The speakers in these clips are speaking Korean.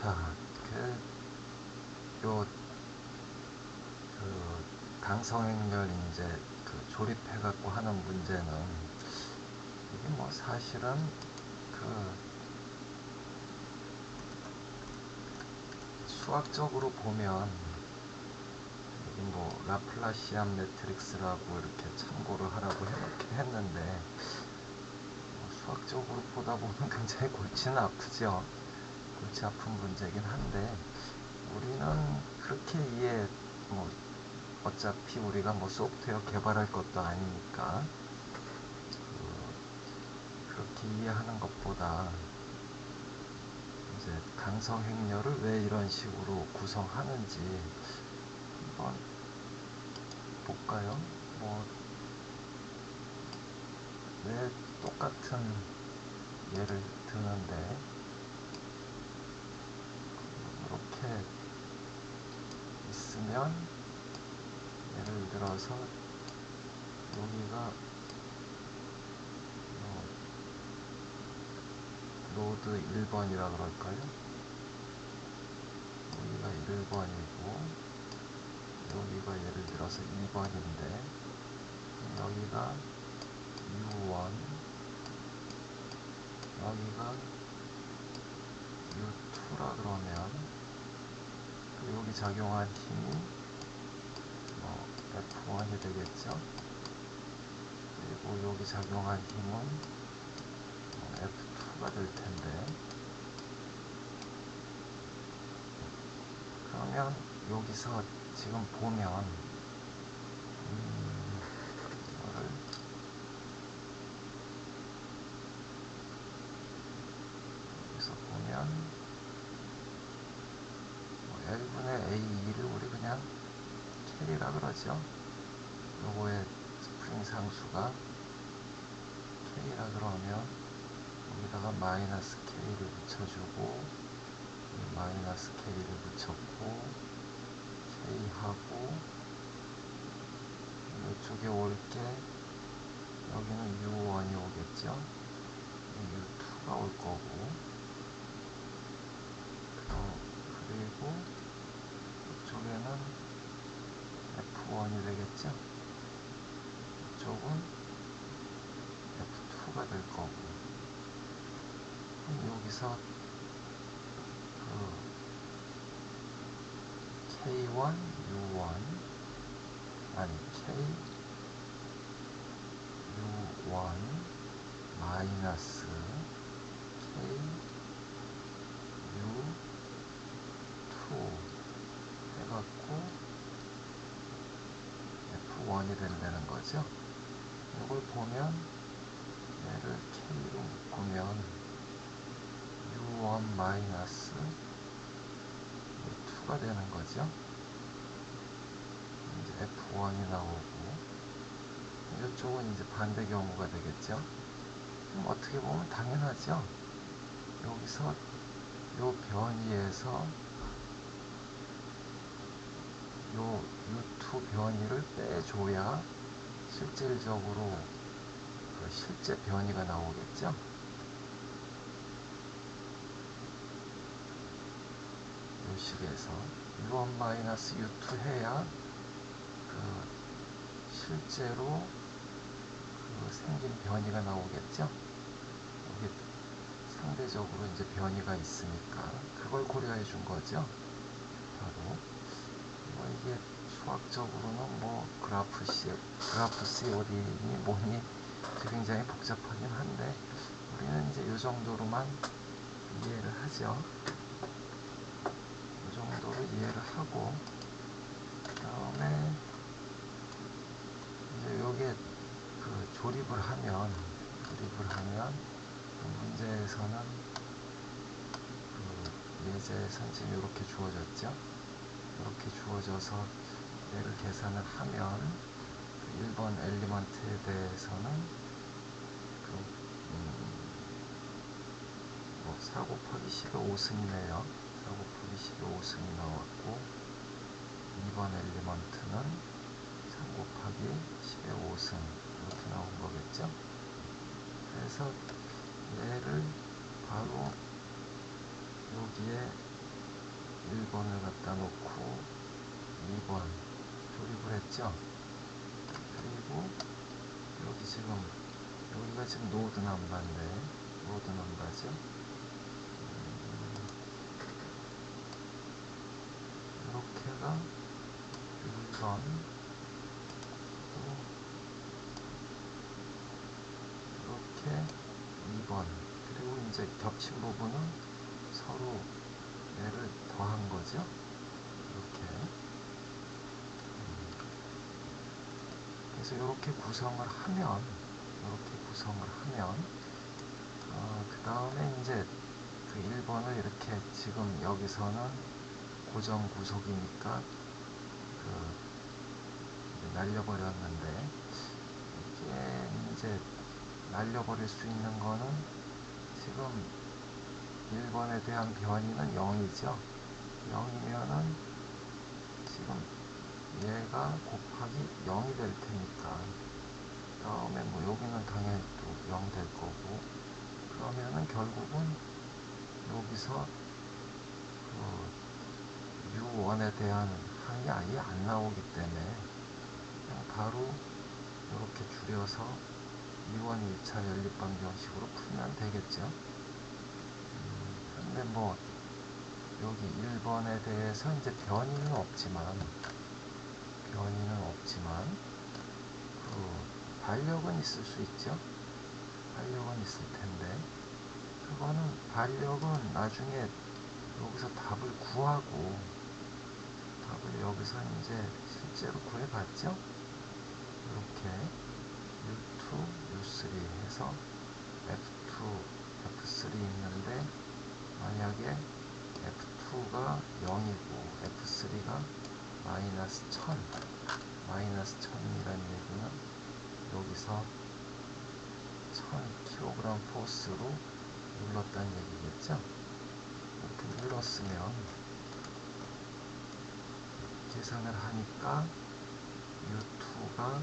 자, 요, 강성행렬 이제 조립해갖고 하는 문제는 이게 뭐 사실은 수학적으로 보면 여기 뭐 라플라시안 매트릭스라고 이렇게 참고를 하라고 했는데 수학적으로 보다 보면 굉장히 골치는 아프죠. 골치 아픈 문제긴 한데 우리는 그렇게 뭐 어차피 우리가 뭐 소프트웨어 개발할 것도 아니니까 그렇게 이해하는 것보다 이제 강성행렬을 왜 이런 식으로 구성하는지 한번 볼까요? 왜 똑같은 예를 드는데 이렇게 있으면 예를 들어서 여기가 노드 1번이라 그럴까요? 여기가 1번이고 여기가 예를 들어서 2번인데 여기가 U1 여기가 U2라 그러면 여기 작용한 힘이 F1이 되겠죠. 그리고 여기 작용한 힘은 F2가 될 텐데 그러면 여기서 지금 보면 이거를 여기서 보면 L분의 A2를 우리 그냥 K라 그러죠. 요거의 스프링 상수가 K라 그러면 여기다가 마이너스 K를 붙여주고 마이너스 K를 붙였고 K하고 이쪽에 올 게 여기는 U1이 오겠죠. U2가 올 거고 그리고 이쪽에는 F1이 되겠죠. 이쪽은 F2가 될 거고 여기서 K1, U1 아니 KU1 마이너스 KU2 해갖고 F1이 된다는 거죠. 이걸 보면 얘를 K로 묶으면 U1 마이너스 U2가 되는 거죠. 이제 F1이 나오고 이쪽은 이제 반대 경우가 되겠죠. 그럼 어떻게 보면 당연하죠. 여기서 요 변이에서 요 U2 변이를 빼줘야 실질적으로 실제 변이가 나오겠죠. 요 식에서 U1-U2 해야 실제로 생긴 변이가 나오겠죠. 여기 상대적으로 이제 변이가 있으니까 그걸 고려해 준 거죠. 바로 이게 수학적으로는 그래프 COD니 뭐니 굉장히 복잡하긴 한데 우리는 이제 이 정도로만 이해를 하죠. 이 정도로 이해를 하고 그다음에 이제 요게 조립을 하면 문제에서는 예제에서는 지금 이렇게 주어졌죠. 이렇게 주어져서 얘를 계산을 하면 1번 엘리먼트에 대해서는 4 곱하기 10의 5승이네요. 4 곱하기 10의 5승이 나왔고 2번 엘리먼트는 3 곱하기 10의 5승 이렇게 나온 거겠죠. 그래서 얘를 바로 여기에 1번을 갖다 놓고 2번 조립을 했죠. 그리고 여기 지금 여기가 지금 노드 넘버인데 노드 넘버죠. 이렇게가 1번, 이렇게 2번, 그리고 이제 겹친 부분은 서로 얘를 더한 거죠. 이렇게. 그래서 이렇게 구성을 하면, 그 다음에 이제 그 1번을 이렇게 지금 여기서는 고정 구속이니까 날려버렸는데, 이게 이제 날려버릴 수 있는 거는 지금 1번에 대한 변이는 0이죠. 0이면은 지금 얘가 곱하기 0이 될 테니까, 다음에 뭐 여기는 당연히 또 0 될 거고, 그러면은 결국은 여기서 U1에 대한 항이 아예 안 나오기 때문에 그냥 바로 이렇게 줄여서 U1 1차 연립 방정식으로 풀면 되겠죠. 근데 뭐 여기 1번에 대해서 이제 변이는 없지만 그 반력은 있을 수 있죠. 반력은 있을 텐데, 그거는 반력은 나중에 여기서 답을 구하고, 답을 여기서 이제 실제로 구해봤죠. 이렇게 U2, U3 해서 F2, F3 있는데, 만약에 F2가 0이고 F3가 마이너스 1000, 마이너스 1000이라는 얘기는 여기서 1000kg 포스로 눌렀다는 얘기겠죠. 이렇게 눌렀으면 계산을 하니까 U2가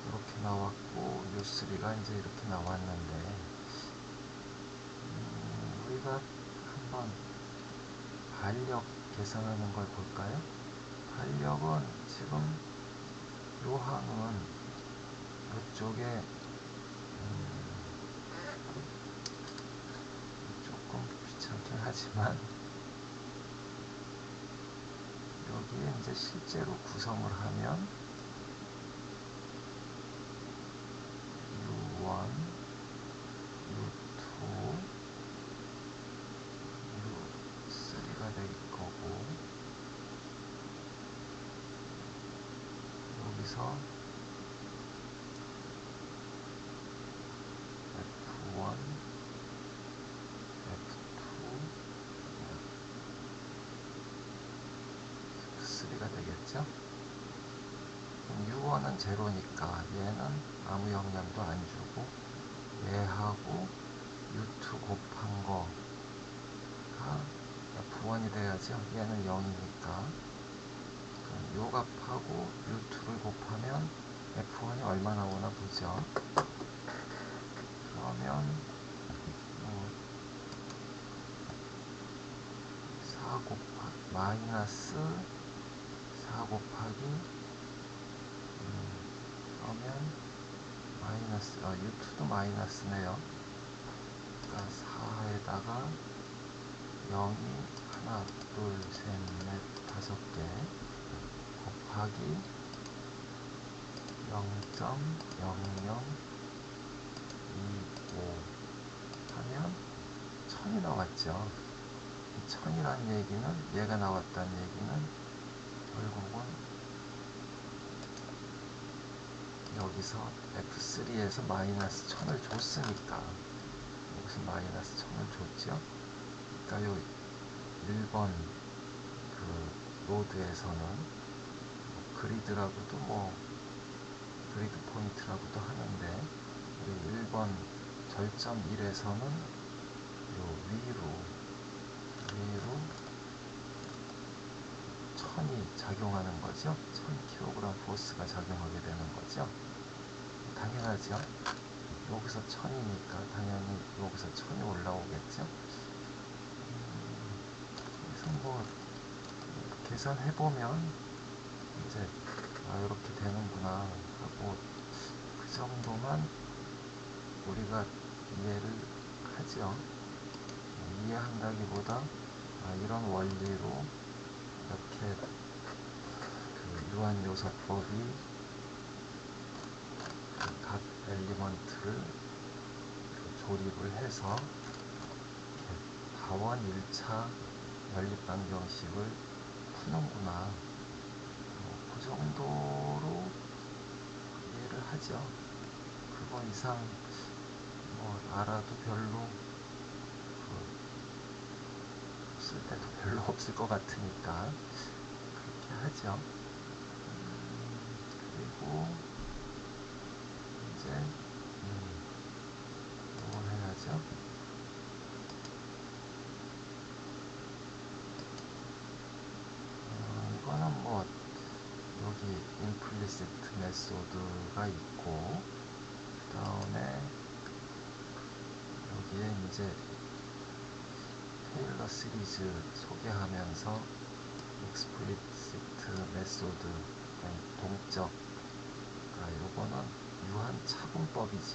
이렇게 나왔고 U3가 이제 이렇게 나왔는데, 우리가 한번 반력 계산하는 걸 볼까요? 반력은 지금 요 항은 이쪽에 조금 귀찮긴 하지만 여기에 이제 실제로 구성을 하면 U1, U2, U3가 될 거고, 여기서 F1, F2, F3가 되겠죠? U1은 제로니까 얘는 아무 영향도 안 주고, 얘하고 U2 곱한 거가 F1이 돼야죠. 얘는 0이니까. 요 값하고 U2를 곱하면 F1이 얼마 나오나 보죠. 그러면 4 마이너스 4 곱하기 그러면 마이너스, U2도 마이너스네요. 그러니까 4에다가 0이 하나, 둘, 셋, 넷, 5개 곱하기 0.0025 하면 1000이 나왔죠. 1000이라는 얘기는, 얘가 나왔다는 얘기는 결국은 여기서 F3에서 마이너스 1000을 줬으니까, 여기서 마이너스 1000을 줬죠. 그러니까 요 1번 그 노드에서는 그리드라고도 그리드 포인트라고도 하는데, 우리 1번 절점 1에서는 요 위로 1000이 작용하는 거죠. 1000kg 포스가 작용하게 되는 거죠. 당연하죠. 여기서 1000이니까 당연히 여기서 1000이 올라오겠죠. 그래서 계산해보면 이제 이렇게 되는구나 하고 그 정도만 우리가 이해를 하죠. 이해한다기보다 이런 원리로 이렇게 그 유한요소법이 각 엘리먼트를 조립을 해서 다원 1차 연립방정식을 푸는구나. 그 정도로 이해를 하죠. 그거 이상 알아도 별로 쓸데도 별로 없을 것 같으니까 그렇게 하죠. 그리고 이제 뭘 해야죠? 이거는 여기 implicit 메소드가 있고 그 다음에 여기에 이제 테일러 시리즈 소개하면서 explicit 메소드 동적 요거는 유한 차분법이죠.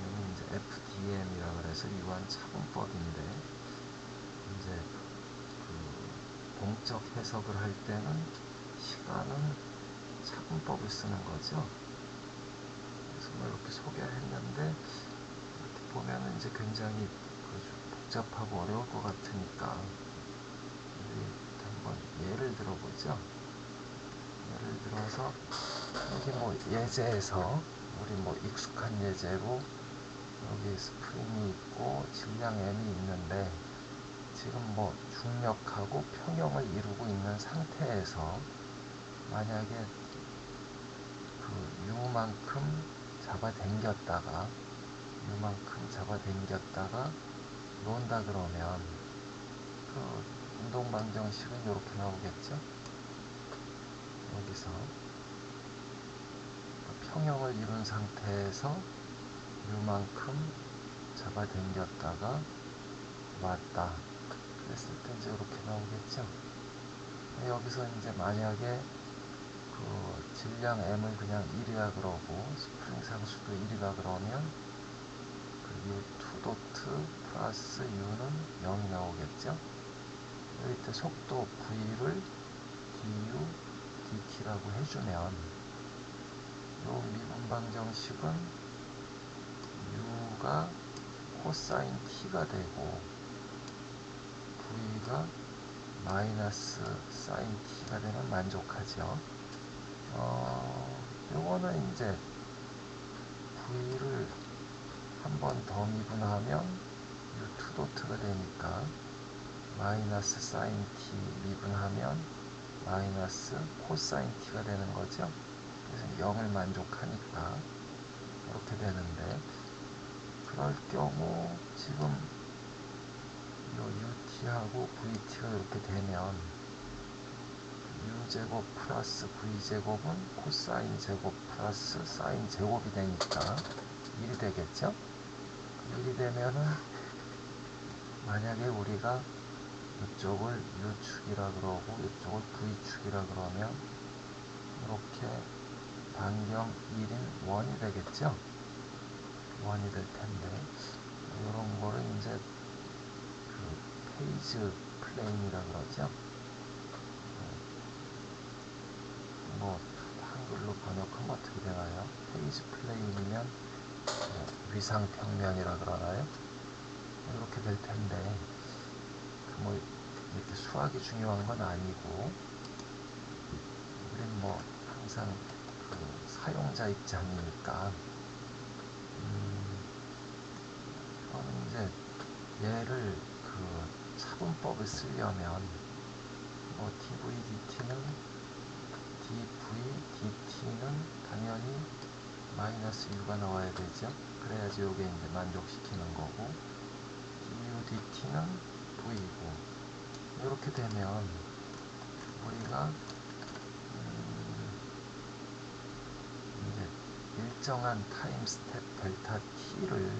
얘는 이제 FDM이라 그래서 유한 차분법인데 이제 그 동적 해석을 할 때는 시간은 차분법을 쓰는 거죠. 그래서 이렇게 소개를 했는데 이렇게 보면은 이제 굉장히 복잡하고 어려울 것 같으니까 우리 한번 예를 들어보죠. 예를 들어서 여기 예제에서 우리 익숙한 예제로 여기 스프링이 있고 질량 m이 있는데 지금 중력하고 평형을 이루고 있는 상태에서 만약에 그 U만큼 잡아당겼다가 놓은다 그러면 그 운동방정식은 이렇게 나오겠죠. 여기서 평형을 이룬 상태에서 U만큼 잡아당겼다가 왔다 그랬을 때 이제 이렇게 나오겠죠. 여기서 이제 만약에 그 질량 m을 그냥 1이라 그러고 스프링 상수도 1이라 그러면 그 U2 도트 플러스 U는 0이 나오겠죠. 이때 속도 V를 du dt라고 해주면 요 미분방정식은 U가 코사인 T가 되고 V가 마이너스 사인 T가 되면 만족하죠. 요거는 이제 V를 한 번 더 미분하면 U2 도트가 되니까 마이너스 사인 T 미분하면 마이너스 코사인 T가 되는 거죠. 그래서 0을 만족하니까 이렇게 되는데 그럴 경우 지금 요 UT하고 VT가 이렇게 되면 U제곱 플러스 V제곱은 코사인 제곱 플러스 사인 제곱이 되니까 1이 되겠죠? 1이 되면은 만약에 우리가 이쪽을 U축이라 그러고 이쪽을 V축이라 그러면 이렇게 반경 1인 원이 되겠죠? 원이 될 텐데 이런 거를 이제 그 페이즈 플레인이라 그러죠. 한글로 번역하면 어떻게 되나요? 페이지 플레인이면 위상평면이라 그러나요? 이렇게 될 텐데 이렇게 수학이 중요한 건 아니고 우린 항상 그 사용자 입장이니까 저는 이제 얘를 그 차분법을 쓰려면 dv dt는 dv dt는 당연히 마이너스 u가 나와야 되죠. 그래야지 요게 이제 만족시키는 거고 du dt는 v고 이렇게 되면 우리가 이제 일정한 타임 스텝 델타 t를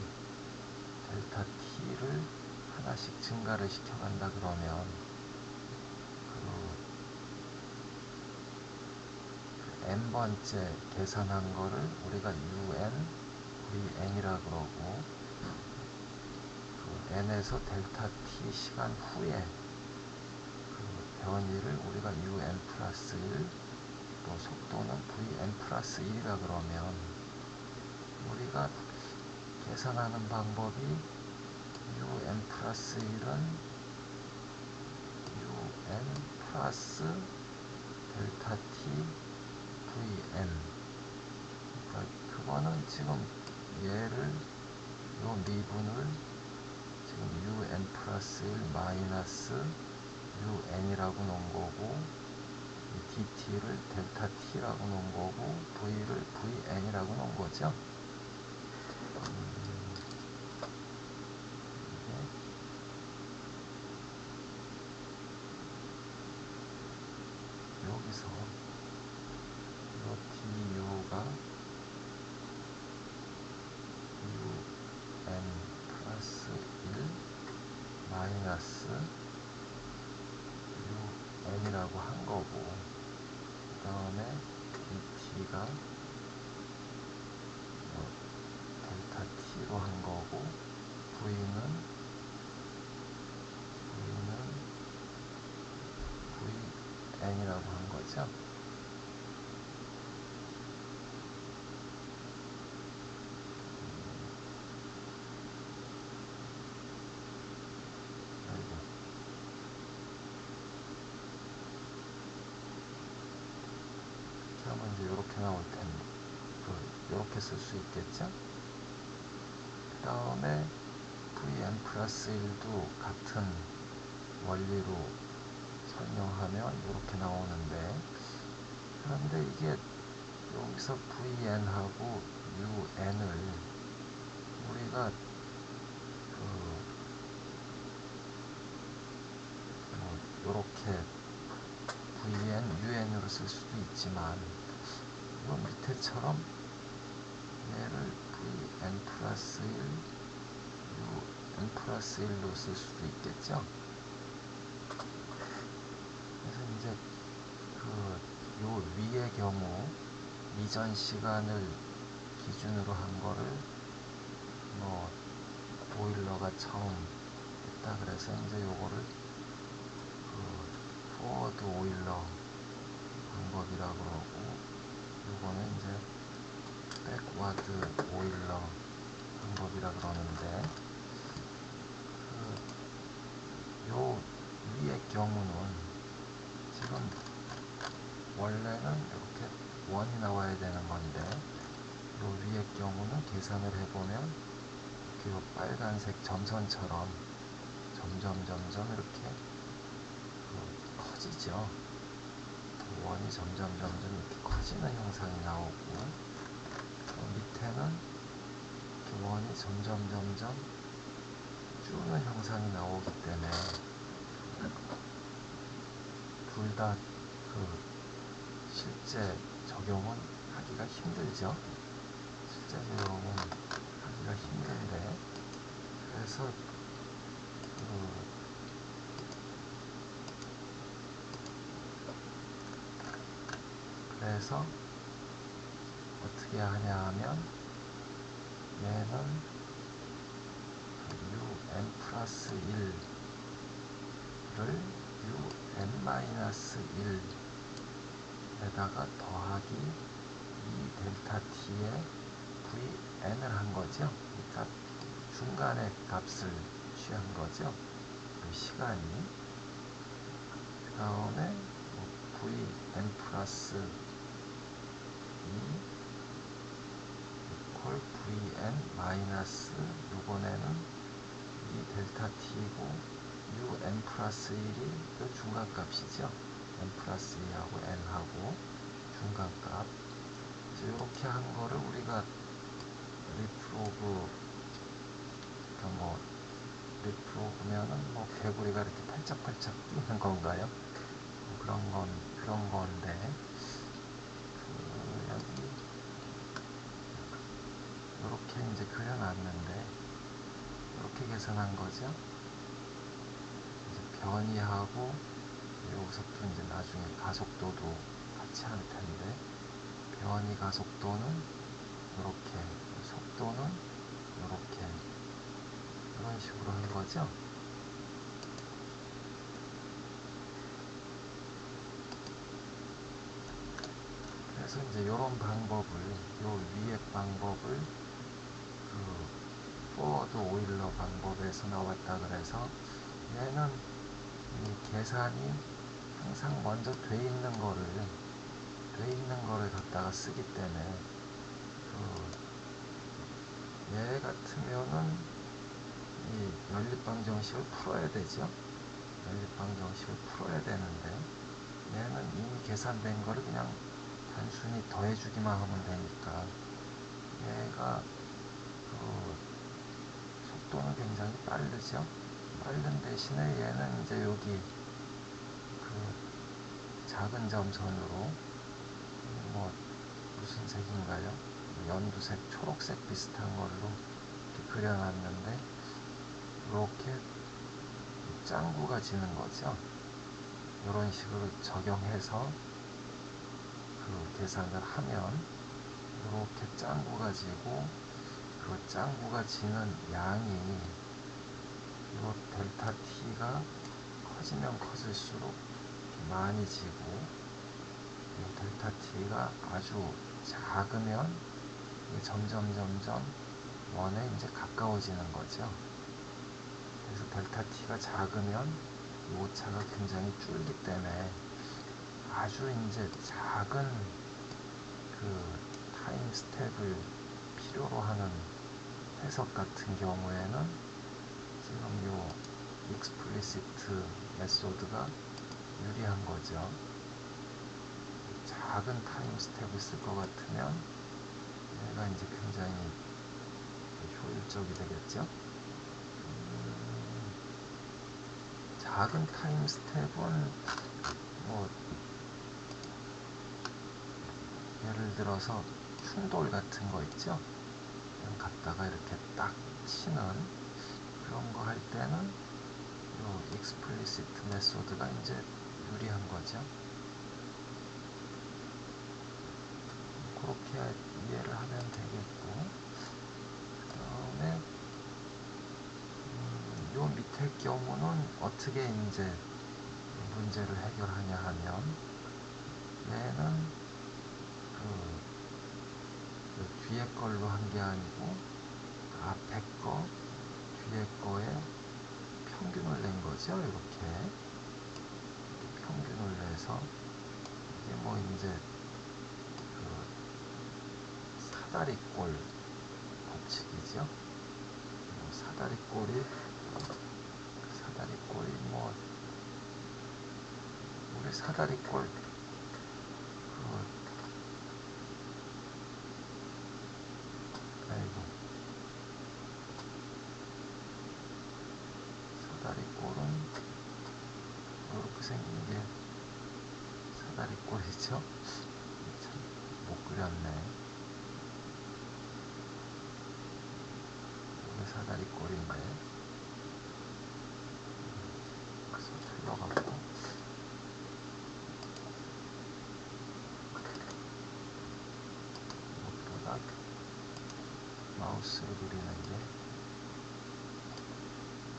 하나씩 증가를 시켜간다 그러면 n번째 계산한 거를 우리가 un vn이라 그러고, 그 n에서 델타 t 시간 후에 그 변이를 우리가 un 플러스 1, 또 속도는 vn 플러스 1이라 그러면, 우리가 계산하는 방법이 un 플러스 1은 un 플러스 델타 t vn. 그러니까 그거는 지금 얘를, 요 미분을 지금 un 플러스 1 마이너스 un이라고 놓은 거고, 이 dt를 델타 t라고 놓은 거고, v를 vn이라고 놓은 거죠. 여기서 요 du가 un 플러스 1 마이너스 un이라고 한 거고, 그 다음에 dt가 델타 t로 한 거고, v는 vn이라고 한 거죠. 하면 이제 이렇게 나올 텐데, 이렇게 쓸 수 있겠죠? 그 다음에 vn 플러스 1도 같은 원리로 설명하면 이렇게 나오는데, 그런데 이게 여기서 vn하고 un을 우리가 이렇게 vn, un으로 쓸 수도 있지만, 이 밑에처럼 얘를 vn 플러스 1, un 플러스 1로 쓸 수도 있겠죠. 그래서 이제 요 위의 경우 이전 시간을 기준으로 한 거를 보일러가 처음 했다 그래서 이제 요거를 포워드 오일러 방법이라고 그러고, 요거는 이제 백와드 오일러 방법이라 그러는데, 요 위의 경우는 지금 원래는 이렇게 원이 나와야 되는 건데, 요 위의 경우는 계산을 해보면 이렇게 요 빨간색 점선처럼 점점 이렇게 커지죠. 원이 점점 이렇게 커지는 형상이 나오고, 밑에는 이렇게 원이 점점 줄는 형상이 나오기 때문에 둘 다 실제 적용은 하기가 힘들죠. 실제 적용은 하기가 힘든데, 그래서 어떻게 하냐 하면, 얘는 un 플러스 1를 un 마이너스 1에다가 더하기 이 델타 t에 vn을 한 거죠. 그러니까 중간의 값을 취한 거죠. 그 시간이. 그 다음에 vn 플러스 2 이퀄 vn 마이너스, 요번에는 이 델타 t이고 un 플러스 1이 그 중간값이죠. n 플러스 2하고 n하고 중간값. 이렇게 한 거를 우리가 리프로그, 리프로그면은 개구리가 이렇게 팔짝팔짝 뛰는 건가요? 그런 건데, 여기 이렇게 이제 그려놨는데, 이렇게 계산한 거죠. 이제 변이하고, 여기서부터 이제 나중에 가속도도 같이 할 텐데, 변이가 속도는 이렇게, 속도는 이렇게, 이런 식으로 한 거죠. 그래서 이제 이런 방법을, 요 위에 방법을 그 포워드 오일러 방법에서 나왔다 그래서 얘는 이 계산이 항상 먼저 돼 있는 거를 갖다가 쓰기 때문에 얘 같으면은 이 연립방정식을 풀어야 되죠. 연립방정식을 풀어야 되는데 얘는 이미 계산된 거를 그냥 단순히 더해주기만 하면 되니까 얘가 속도는 굉장히 빠르죠. 빠른 대신에 얘는 이제 여기 작은 점선으로 뭐 무슨 색인가요? 연두색, 초록색 비슷한 걸로 이렇게 그려놨는데 이렇게 짱구가 지는 거죠. 이런 식으로 적용해서 계산을 하면 이렇게 짱구가 지고 그 짱구가 지는 양이 이 델타 t가 커지면 커질수록 많이 지고 델타 t가 아주 작으면 점점 1에 이제 가까워지는 거죠. 그래서 델타 t가 작으면 이 오차가 굉장히 줄기 때문에 아주 이제 작은 타임 스텝을 필요로 하는 해석 같은 경우에는 지금 요 익스플리시트 메소드가 유리한 거죠. 작은 타임 스텝을 쓸 것 같으면 얘가 이제 굉장히 효율적이 되겠죠. 작은 타임 스텝은 뭐 예를 들어서 충돌 같은 거 있죠. 그냥 갖다가 이렇게 딱 치는 그런 거 할 때는 요 익스플리시트 메소드가 이제 유리한 거죠. 그렇게 이해를 하면 되겠고, 그 다음에 요 밑에 경우는 어떻게 이제 문제를 해결하냐 하면 얘는 그 뒤에 걸로 한 게 아니고 앞에 거 뒤에 거에 평균을 낸 거죠. 이렇게 평균을 내서 이게 뭐 이제 사다리꼴 법칙이죠. 사다리꼴이 뭐 우리 사다리꼴 아이고 사다리꼴은 이렇게 생긴 게 사다리꼴이죠. 참 못 그렸네. 이게 사다리꼴인데 그래서 틀려갖고 무엇보다 마우스로 그리는 게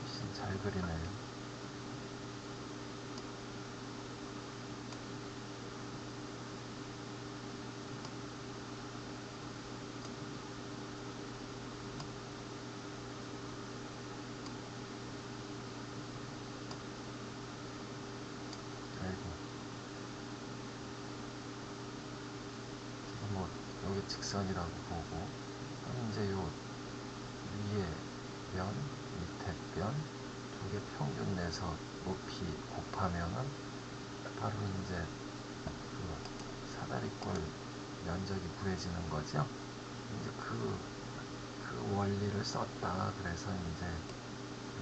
훨씬 잘 그리네요. 뭐 여기 직선이라고 보고 그럼 이제 요 위에 변 밑에 변 두 개 평균 내서 높이 곱하면은 바로 이제 사다리꼴 면적이 구해지는 거죠. 이제 그 원리를 썼다. 그래서 이제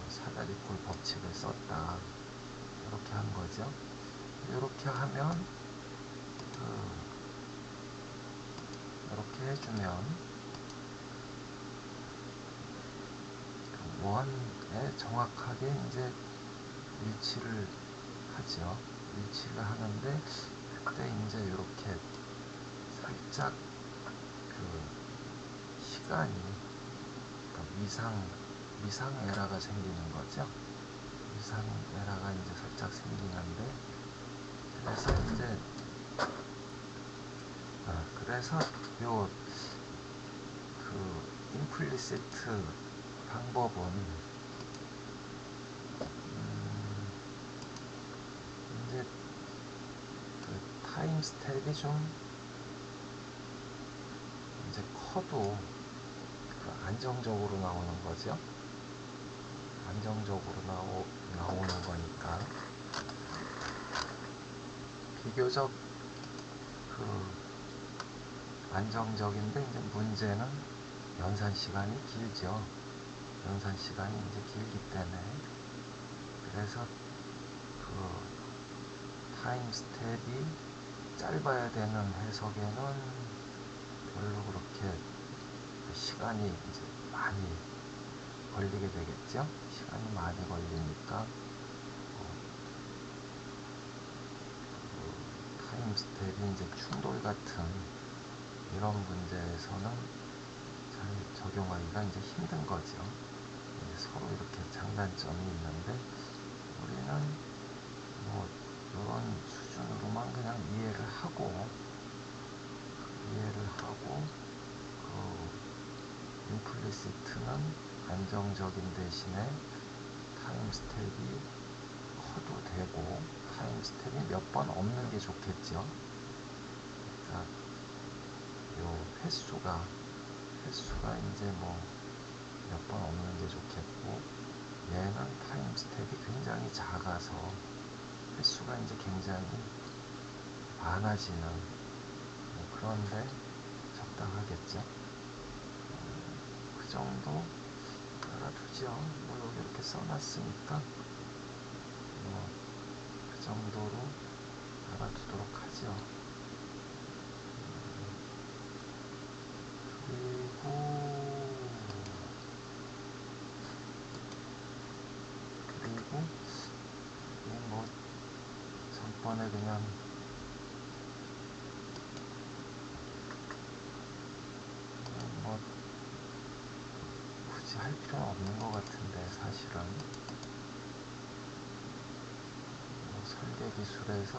사다리꼴 법칙을 썼다. 이렇게 한 거죠. 이렇게 하면 이렇게 해주면 원에 정확하게 이제 일치를 하죠. 일치를 하는데 그때 이제 이렇게 살짝 그 시간이 그러니까 미상 에러가 생기는 거죠. 미상 에러가 이제 살짝 생기는데, 그래서 이제 그래서 요 그 임플리시트 방법은 이제 그 타임 스텝이 좀 이제 커도 그 안정적으로 나오는 거죠. 안정적으로 나오는 거니까 비교적 그 안정적인데, 이제 문제는 연산 시간이 길죠. 연산 시간이 이제 길기 때문에, 그래서 그 타임 스텝이 짧아야 되는 해석에는 별로 그렇게 시간이 이제 많이 걸리게 되겠죠. 시간이 많이 걸리니까 그 타임 스텝이 이제 충돌 같은 이런 문제에서는 잘 적용하기가 이제 힘든 거죠. 서로 이렇게 장단점이 있는데, 우리는 뭐 이런 수준으로만 그냥 이해를 하고 그 임플리시트는 안정적인 대신에 타임 스텝이 커도 되고, 타임 스텝이 몇 번 없는 게 좋겠죠. 그러니까 요 횟수가 이제 뭐 몇 번 없는 게 좋겠고, 얘는 타임 스텝이 굉장히 작아서 횟수가 이제 굉장히 많아지는 그런데 적당하겠죠. 그 정도 알아두죠. 뭐 여기 이렇게 써놨으니까 뭐 그 정도로 알아두도록 하죠. 그리고 뭐 전번에 그냥 뭐 굳이 할 필요는 없는 것 같은데, 사실은 뭐 설계 기술에서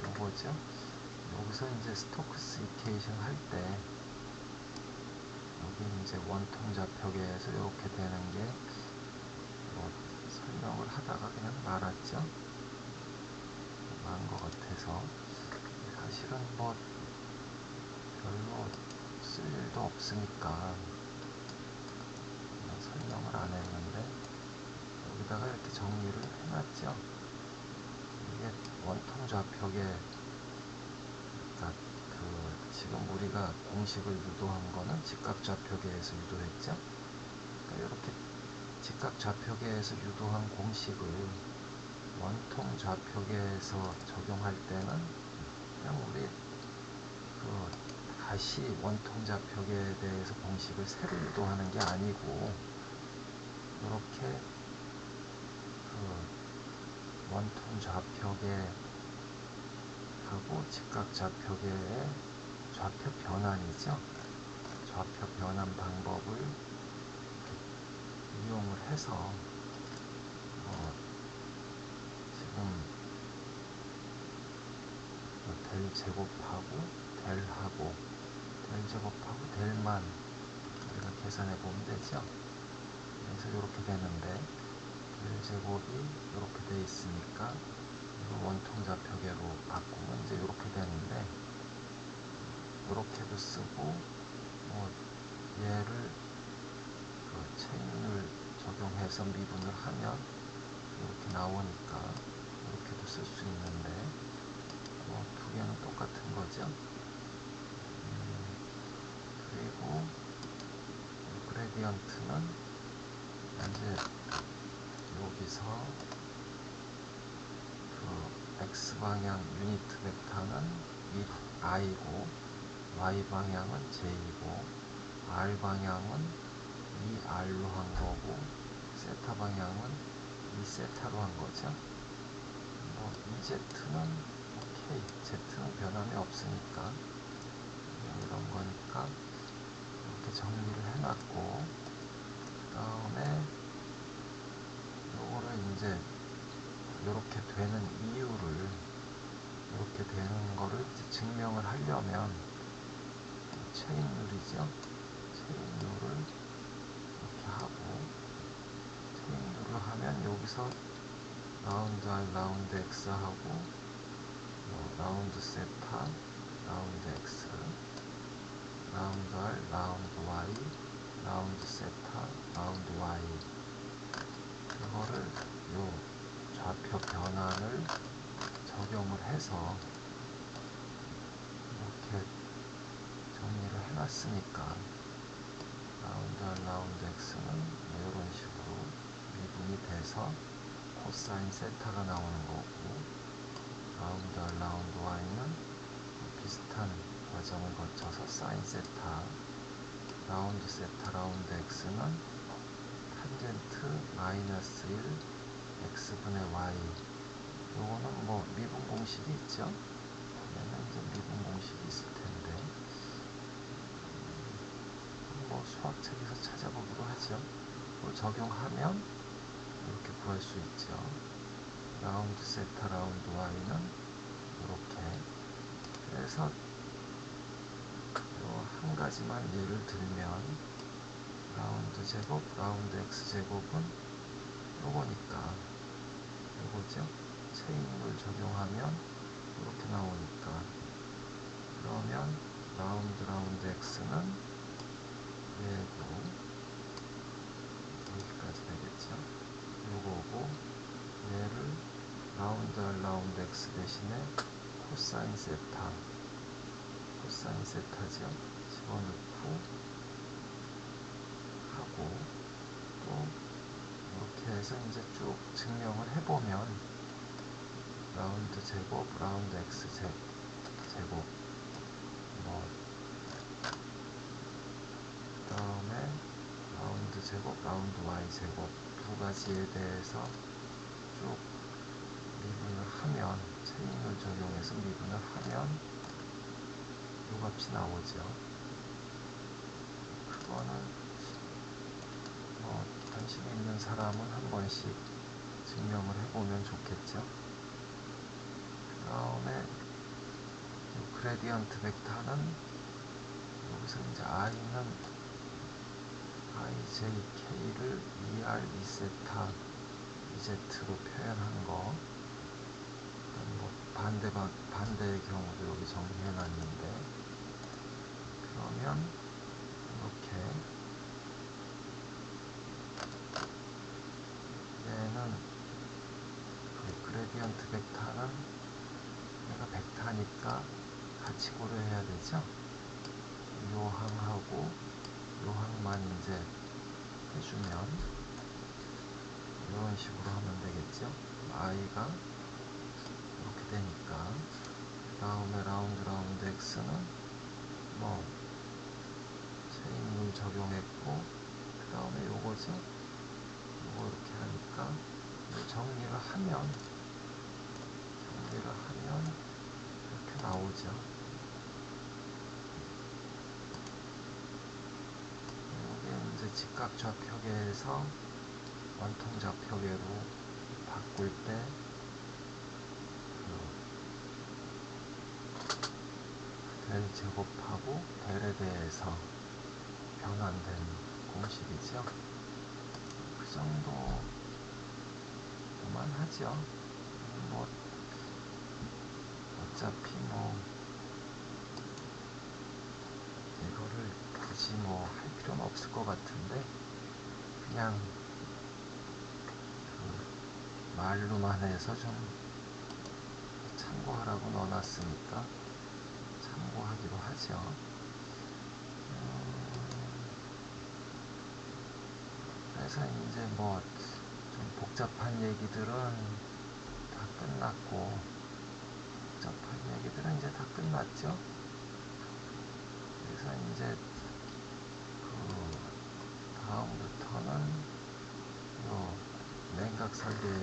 요거죠. 여기서 이제 스토크스 이퀘이션 할 때 여기 이제 원통 좌표계에서 이렇게 되는 게 뭐 설명을 하다가 그냥 말았죠. 말한 것 같아서 사실은 뭐 별로 쓸 일도 없으니까 설명을 안 했는데, 여기다가 이렇게 정리를 해놨죠. 이게 원통 좌표계, 그러니까 그 지금 우리가 공식을 유도한 거는 직각 좌표계에서 유도했죠. 그러니까 이렇게 직각 좌표계에서 유도한 공식을 원통 좌표계에서 적용할 때는 그냥 우리 그 다시 원통 좌표계에 대해서 공식을 새로 유도하는 게 아니고, 이렇게 그 원통 좌표계하고 직각 좌표계의 좌표 변환이죠. 좌표 변환 방법을 이용을 해서 지금 델 제곱하고 델하고 델 제곱하고 델만 우리가 계산해 보면 되죠. 그래서 이렇게 되는데, 델 제곱이 이렇게 돼 있으니까 이걸 원통 좌표계로 바꾸면 이제 이렇게 되는데, 이렇게도 쓰고 뭐 얘를 그 체인을 적용해서 미분을 하면 이렇게 나오니까 이렇게도 쓸 수 있는데, 뭐 두 개는 똑같은 거죠. 그리고 그레디언트는 이제 여기서 그 x방향 유니트 벡터는 i고 y방향은 j이고 r방향은 2r로 한 거고 세타 방향은 2세타로 한 거죠. 뭐 EZ는 오케이, Z는 변함이 없으니까 이런 거니까 이렇게 정리를 해놨고, 그 다음에 요거를 이제 이렇게 되는 이유를, 이렇게 되는 거를 이제 증명을 하려면 체인룰이죠. 체인룰을 이렇게 하고, 체인룰을 하면 여기서 라운드 R, 라운드 X 하고, 라운드 세타, 라운드 X, 라운드 R, 라운드 Y, 라운드 세타, 라운드 Y, 이거를 요 좌표 변환을 적용을 해서 이렇게 정리를 해놨으니까 라운드 R, 라운드 X는 이런 식으로 미분이 돼서 코사인 세타가 나오는 거고, 라운드 R, 라운드 Y는 비슷한 과정을 거쳐서 사인 세타, 라운드 세타, 라운드 X는 탄젠트 마이너스 1 X분의 Y. 요거는 뭐 미분 공식이 있죠. 얘는 이제 미분 공식이 있을 텐데, 뭐 수학책에서 찾아보기로 하죠. 그걸 적용하면 이렇게 구할 수 있죠. 라운드 세타, 라운드 Y는 이렇게. 그래서 요 한 가지만 예를 들면, 라운드 제곱, 라운드 X 제곱은 요거니까, 요거죠. 체인룰 적용하면 이렇게 나오니까, 그러면 라운드 X는 얘고, 여기까지 되겠죠. 요거고, 얘를 라운드 R, 라운드 X 대신에 코사인 세타, 코사인 세타죠. 집어넣고 하고, 또 이렇게 해서 이제 쭉 증명을 해보면 라운드 제곱, 라운드 X 제곱, 뭐 그 다음에 라운드 제곱, 라운드 Y 제곱, 두 가지에 대해서 쭉 미분을 하면, 체인을 적용해서 미분을 하면 이 값이 나오죠. 그거는 뭐 관심이 있는 사람은 한 번씩 증명을 해보면 좋겠죠. 그 다음에 그레디언트 벡터는 여기서 이제 i는 ijk를 2r 2세타 2z로 표현한 거, 뭐 반대의 경우도 여기 정리해 놨는데, 그러면 이렇게 얘는 그레디언트 벡터는 얘가 벡터니까 같이 고려해야 되죠. 요 항하고 요 항만 이제 해주면 이런 식으로 하면 되겠죠. i가 이렇게 되니까, 그 다음에 라운드 X는 뭐 체인룰 적용했고, 그 다음에 요거죠. 요거 이렇게 하니까 정리를 하면 이렇게 나오죠. 이게 이제 직각좌표계에서 원통좌표계로 바꿀 때 델 제곱하고 델에 대해서 변환된 공식이죠. 그 정도만 하죠. 뭐 어차피 뭐 이거를 굳이 뭐 할 필요는 없을 것 같은데, 그냥 그 말로만 해서 좀 참고하라고 넣어놨으니까 참고하기로 하죠. 그래서 이제 뭐 좀 복잡한 얘기들은 다 끝났고, 복잡한 얘기들은 이제 다 끝났죠. 그래서 이제 그 다음부터는 요 냉각 설계에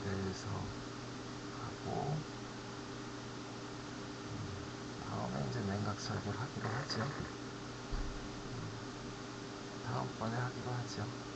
대해서 하고, 다음에 이제 냉각 설계를 하기로 하죠. 다음번에 하기로 하죠.